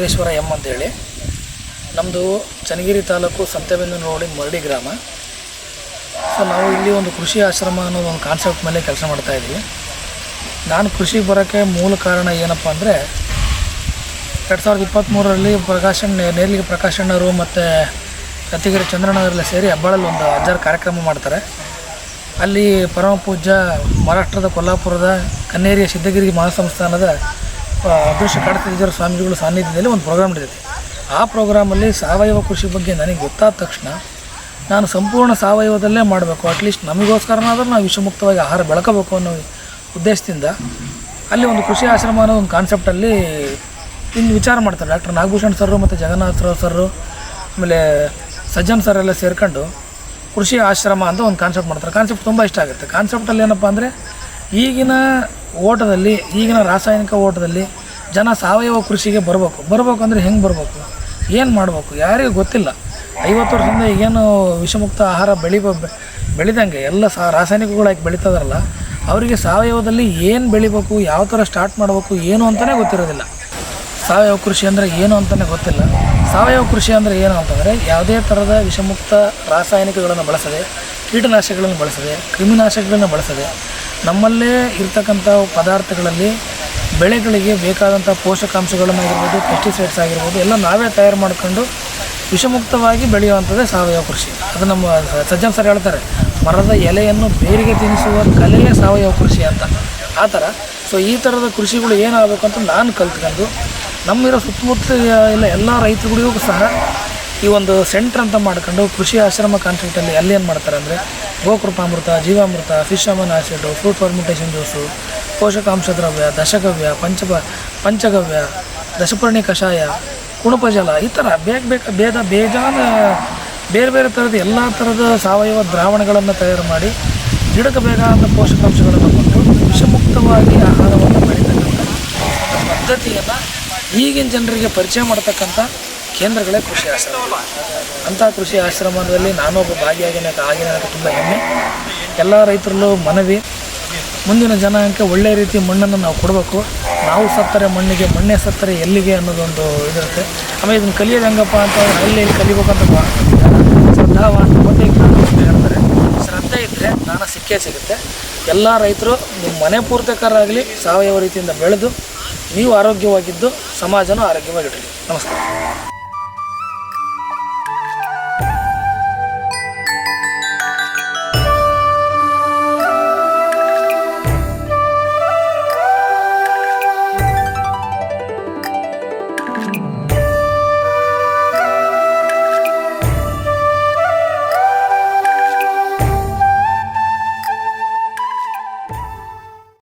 Raghaveshwara M ಅಂತೇಳಿ. ನಮ್ಮದು ಚನ್ನಗಿರಿ ತಾಲೂಕು ಸಂತೆಬೆನ್ನೂರು ರೋಡಿನ ಮರಡಿ ಗ್ರಾಮ. ಸೊ ನಾವು ಇಲ್ಲಿ ಒಂದು ಕೃಷಿ ಆಶ್ರಮ ಅನ್ನೋದು ಒಂದು ಕಾನ್ಸೆಪ್ಟ್ ಮೇಲೆ ಕೆಲಸ ಮಾಡ್ತಾಯಿದ್ವಿ. ನಾನು ಕೃಷಿಗೆ ಬರೋಕ್ಕೆ ಮೂಲ ಕಾರಣ ಏನಪ್ಪ ಅಂದರೆ 2023ರಲ್ಲಿ ನೇರ್ಲಿಗೆ ಪ್ರಕಾಶಣ್ಣವರು ಮತ್ತು ಕತ್ತಿಗೆರೆ ಚಂದ್ರಣ್ಣವರೆಲ್ಲ ಸೇರಿ ಹೆಬ್ಬಾಳಲ್ಲಿ ಒಂದು ಅಜ್ಜಾರು ಕಾರ್ಯಕ್ರಮ ಮಾಡ್ತಾರೆ. ಅಲ್ಲಿ ಪರಮ ಪೂಜ್ಯ ಮಹಾರಾಷ್ಟ್ರದ ಕೊಲ್ಲಾಪುರದ ಕನ್ನೇರಿಯ ಸಿದ್ಧಗಿರಿ ಮಹಾಸಂಸ್ಥಾನದ ಅದೃಶ್ಯ ಕಾಡಸಿದ್ದೇಶ್ವರ ಸ್ವಾಮೀಜಿಗಳ ಸಾನ್ನಿಧ್ಯದಲ್ಲಿ ಒಂದು ಪ್ರೋಗ್ರಾಮ್ ನಡೆದಿದೆ. ಆ ಪ್ರೋಗ್ರಾಮಲ್ಲಿ ಸಾವಯವ ಕೃಷಿ ಬಗ್ಗೆ ನನಗೆ ಗೊತ್ತಾದ ತಕ್ಷಣ ನಾನು ಸಂಪೂರ್ಣ ಸಾವಯವದಲ್ಲೇ ಮಾಡಬೇಕು, ಅಟ್ಲೀಸ್ಟ್ ನಮಗೋಸ್ಕರನಾದರೂ ನಾವು ವಿಷಮುಕ್ತವಾಗಿ ಆಹಾರ ಬೆಳಕಬೇಕು ಅನ್ನೋ ಉದ್ದೇಶದಿಂದ ಅಲ್ಲಿ ಒಂದು ಕೃಷಿ ಆಶ್ರಮ ಅನ್ನೋ ಒಂದು ಕಾನ್ಸೆಪ್ಟಲ್ಲಿ ಇಲ್ಲಿ ವಿಚಾರ ಮಾಡ್ತಾರೆ. ಡಾಕ್ಟರ್ ನಾಗಭೂಷಣ್ ಸರ್ರು ಮತ್ತು ಜಗನ್ನಾಥರಾವ್ ಸರ್ರು ಆಮೇಲೆ ಸಜ್ಜನ್ ಸರ್ ಎಲ್ಲ ಸೇರ್ಕೊಂಡು ಕೃಷಿ ಆಶ್ರಮ ಅಂತ ಒಂದು ಕಾನ್ಸೆಪ್ಟ್ ಮಾಡ್ತಾರೆ. ಕಾನ್ಸೆಪ್ಟ್ ತುಂಬ ಇಷ್ಟ ಆಗುತ್ತೆ. ಕಾನ್ಸೆಪ್ಟಲ್ಲಿ ಏನಪ್ಪ ಅಂದರೆ ಈಗಿನ ರಾಸಾಯನಿಕ ಓಟದಲ್ಲಿ ಜನ ಸಾವಯವ ಕೃಷಿಗೆ ಬರಬೇಕು ಅಂದರೆ ಹೆಂಗೆ ಬರಬೇಕು, ಏನು ಮಾಡಬೇಕು, ಯಾರಿಗೂ ಗೊತ್ತಿಲ್ಲ. 50 ವರ್ಷದಿಂದ ಈಗೇನು ವಿಷಮುಕ್ತ ಆಹಾರ ಬೆಳೆದಂಗೆ ಎಲ್ಲ ರಾಸಾಯನಿಕಗಳು ಹಾಕಿ ಬೆಳೀತದಾರಲ್ಲ, ಅವರಿಗೆ ಸಾವಯವದಲ್ಲಿ ಏನು ಬೆಳಿಬೇಕು, ಯಾವ ಥರ ಸ್ಟಾರ್ಟ್ ಮಾಡಬೇಕು ಏನು ಅಂತಲೇ ಗೊತ್ತಿರೋದಿಲ್ಲ. ಸಾವಯವ ಕೃಷಿ ಅಂದರೆ ಏನು ಅಂತಲೇ ಗೊತ್ತಿಲ್ಲ. ಸಾವಯವ ಕೃಷಿ ಅಂದರೆ ಏನು ಅಂತಂದರೆ ಯಾವುದೇ ಥರದ ವಿಷಮುಕ್ತ ರಾಸಾಯನಿಕಗಳನ್ನು ಬಳಸದೆ, ಕೀಟನಾಶಕಗಳನ್ನು ಬಳಸದೆ, ಕ್ರಿಮಿನಾಶಕಗಳನ್ನು ಬಳಸದೆ, ನಮ್ಮಲ್ಲೇ ಇರ್ತಕ್ಕಂಥ ಪದಾರ್ಥಗಳಲ್ಲಿ ಬೆಳೆಗಳಿಗೆ ಬೇಕಾದಂಥ ಪೋಷಕಾಂಶಗಳನ್ನಾಗಿರ್ಬೋದು, ಪೆಸ್ಟಿಸೈಡ್ಸ್ ಆಗಿರ್ಬೋದು ಎಲ್ಲ ನಾವೇ ತಯಾರು ಮಾಡ್ಕೊಂಡು ವಿಷಮುಕ್ತವಾಗಿ ಬೆಳೆಯುವಂಥದ್ದೇ ಸಾವಯವ ಕೃಷಿ. ಅದು ನಮ್ಮ ಸಜ್ಜನ್ ಸರ್ ಹೇಳ್ತಾರೆ, ಮರದ ಎಲೆಯನ್ನು ಬೇರಿಗೆ ತಿನ್ನಿಸುವ ಕಲೆಯೇ ಸಾವಯವ ಕೃಷಿ ಅಂತ. ಆ ಥರ ಈ ಥರದ ಕೃಷಿಗಳು ಏನಾಗಬೇಕು ಅಂತ ನಾನು ಕಲ್ತ್ಕೊಂಡು ನಮ್ಮಿರೋ ಸುತ್ತಮುತ್ತ ಎಲ್ಲ ರೈತರುಗಳಿಗೂ ಸಹ ಈ ಒಂದು ಸೆಂಟ್ರ್ ಅಂತ ಮಾಡ್ಕೊಂಡು ಕೃಷಿ ಆಶ್ರಮ ಕಾನ್ಸೆಪ್ಟಲ್ಲಿ ಅಲ್ಲಿ ಏನು ಮಾಡ್ತಾರೆ ಅಂದರೆ ಗೋಕೃಪಾಮೃತ, ಜೀವಾಮೃತ, fish Aman acid, fruit fermentation juice, ಪೋಷಕಾಂಶ ದ್ರವ್ಯ, ದಶಗವ್ಯ, ಪಂಚಗವ್ಯ, ದಶಪರ್ಣಿ ಕಷಾಯ, ಕುಣುಪಜಲ, ಈ ಥರ ಬೇಜಾನ ಬೇರೆ ಬೇರೆ ಥರದ ಎಲ್ಲ ಥರದ ಸಾವಯವ ದ್ರಾವಣಗಳನ್ನು ತಯಾರು ಮಾಡಿ ಗಿಡಕ್ಕೆ ಬೇಕಾದಂಥ ಪೋಷಕಾಂಶಗಳನ್ನು ಕೊಟ್ಟು ವಿಷಮುಕ್ತವಾಗಿ ಆಹಾರವನ್ನು ಬೆಳೀತಕ್ಕಂಥ ಪದ್ಧತಿಯನ್ನು ಈಗಿನ ಜನರಿಗೆ ಪರಿಚಯ ಮಾಡ್ತಕ್ಕಂಥ ಕೇಂದ್ರಗಳೇ ಕೃಷಿ ಆಶ್ರಮ. ಅಂಥ ಕೃಷಿ ಆಶ್ರಮದಲ್ಲಿ ನಾನೊಬ್ಬ ಭಾಗಿಯಾಗಿ ನನಗೆ ತುಂಬ ಹೆಮ್ಮೆ. ಎಲ್ಲ ರೈತರಲ್ಲೂ ಮನವಿ, ಮುಂದಿನ ಜನಾಂಗಕ್ಕೆ ಒಳ್ಳೆಯ ರೀತಿ ಮಣ್ಣನ್ನು ನಾವು ಕೊಡಬೇಕು. ನಾವು ಸತ್ತರೆ ಮಣ್ಣಿಗೆ, ಮಣ್ಣೇ ಸತ್ತರೆ ಎಲ್ಲಿಗೆ ಅನ್ನೋದೊಂದು ಇದಿರುತ್ತೆ. ಆಮೇಲೆ ಇದನ್ನು ಕಲಿಯೋದು ಹೆಂಗಪ್ಪ ಅಂತ ಅಲ್ಲಿ ಕಲಿಬೇಕಂತ ಶ್ರದ್ಧಾವಾನ್ ಮತ್ತೆ ಹೇಳ್ತಾರೆ. ಶ್ರದ್ಧೆ ಇದ್ದರೆ ಜ್ಞಾನ ಸಿಗುತ್ತೆ. ಎಲ್ಲ ರೈತರು ನಿಮ್ಮ ಮನೆ ಪೂರ್ತಕರಾಗಲಿ ಸಾವಯವ ರೀತಿಯಿಂದ ಬೆಳೆದು ನೀವು ಆರೋಗ್ಯವಾಗಿದ್ದು ಸಮಾಜನೂ ಆರೋಗ್ಯವಾಗಿರಲಿ. ನಮಸ್ಕಾರ.